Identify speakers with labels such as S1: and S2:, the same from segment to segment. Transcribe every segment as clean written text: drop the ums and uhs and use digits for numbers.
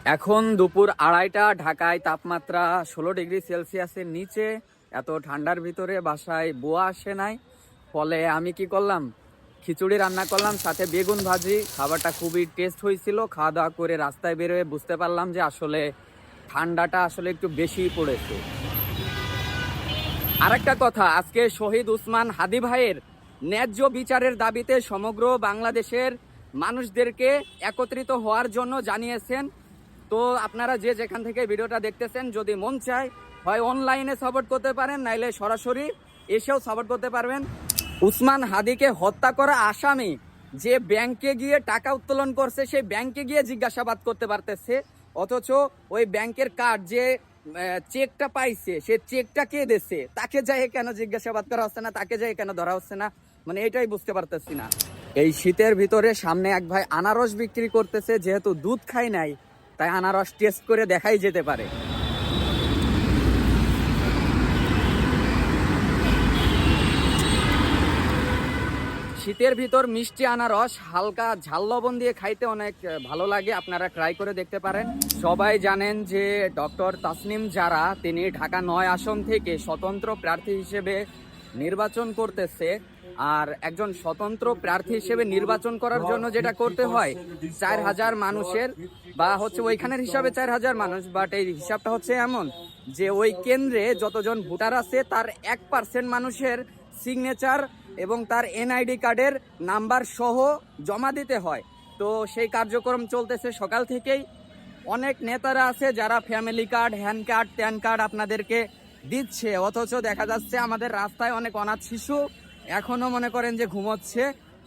S1: এখন দুপুর 2:30, ঢাকায় তাপমাত্রা 16 ডিগ্রি সেলসিয়াসের নিচে। এত ঠান্ডার ভিতরে বাসায় বুয়া আসে নাই, ফলে আমি কি করলাম, খিচুড়ি রান্না করলাম, সাথে বেগুন ভাজি। খাবারটা খুবই টেস্ট হয়েছিল। খাওয়া দাওয়া করে রাস্তায় বেরোয় বুঝতে পারলাম যে আসলে ঠান্ডাটা আসলে একটু বেশিই পড়েছে। আরেকটা কথা, আজকে শহীদ উসমান হাদি ভাইয়ের ন্যায্য বিচারের দাবিতে সমগ্র বাংলাদেশের মানুষদেরকে একত্রিত হওয়ার জন্য জানিয়েছেন। তো আপনারা যে যেখান থেকে ভিডিওটা দেখতেছেন, যদি মন চায় হয় অনলাইনে সাপোর্ট করতে পারেন, নাইলে সরাসরি এসেও সাপোর্ট করতে পারবেন। উসমান হাদিকে হত্যা করা আসামি যে ব্যাংকে গিয়ে টাকা উত্তোলন করছে, সেই ব্যাংকে গিয়ে জিজ্ঞাসাবাদ করতে পারতেছে, অথচ ওই ব্যাংকের কার্ড যে চেকটা পাইছে, সে চেকটা কে দিচ্ছে তাকে যাই কেন জিজ্ঞাসাবাদ করা হচ্ছে না, তাকে যাই কেন ধরা হচ্ছে না, মানে এটাই বুঝতে পারতেছি না। এই শীতের ভিতরে সামনে এক ভাই আনারস বিক্রি করতেছে, যেহেতু দুধ খাই নাই তাই আনারস টেস্ট করে দেখাই যেতে পারে। শীতের ভিতর মিষ্টি আনারস হালকা ঝাল লবণ দিয়ে খাইতে অনেক ভালো লাগে, আপনারা ট্রাই করে দেখতে পারেন। সবাই জানেন যে ডক্টর তাসনিম জারা, তিনি ঢাকা 9 আসন থেকে স্বতন্ত্র প্রার্থী হিসেবে নির্বাচন করতেছে। আর একজন স্বতন্ত্র প্রার্থী হিসেবে নির্বাচন করার জন্য যেটা করতে হয়, 4000 মানুষের বা হচ্ছে ওইখানের হিসাবে 4000 মানুষ, বাট এই হিসাবটা হচ্ছে এমন যে ওই কেন্দ্রে যতজন ভোটার আছে তার 1% মানুষের সিগনেচার এবং তার এনআইডি কার্ডের নাম্বার সহ জমা দিতে হয়। তো সেই কার্যক্রম চলতেছে সকাল থেকেই। অনেক নেতারা আছে যারা family card, hand card, pan card আপনাদেরকে দিচ্ছে, অথচ দেখা যাচ্ছে আমাদের রাস্তায় অনেক অনাথ শিশু এখনো মনে করেন যে ঘুমোচ্ছে,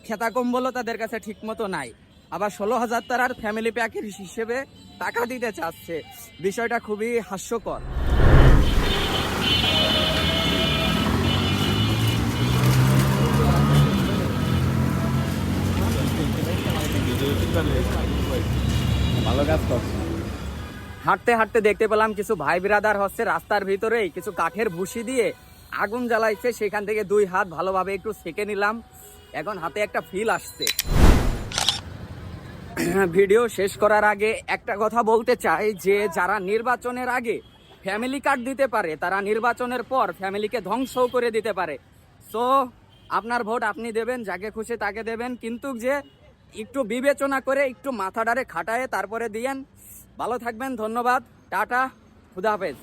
S1: খেতা কম্বলও তাদের কাছে ঠিক মতো নাই। আবার 16,000 তারার ফ্যামিলি প্যাকেজ হিসেবে টাকা দিতে চাচ্ছে। বিষয়টা খুবই হাস্যকর। ভালো কাজ করছে। হাঁটতে হাঁটতে দেখতে পেলাম কিছু ভাই বিরাদার হচ্ছে রাস্তার ভিতরেই কিছু কাঠের ভুসি দিয়ে আগুন জ্বালাইছে, সেখান থেকে 2 হাত ভালোভাবে একটু সেকে নিলাম, এখন হাতে একটা ফিল আসছে। ভিডিও শেষ করার আগে একটা কথা বলতে চাই যে যারা নির্বাচনের আগে ফ্যামিলি কার্ড দিতে পারে, তারা নির্বাচনের পর ফ্যামিলিকে ধ্বংস করে দিতে পারে। সো আপনার ভোট আপনি দেবেন, যাকে খুশি তাকে দেবেন, কিন্তু যে একটু বিবেচনা করে একটু মাথাটারে খাটায় তারপরে দিয়েন। ভালো থাকবেন, ধন্যবাদ, টাটা, খুদা হাফেজ।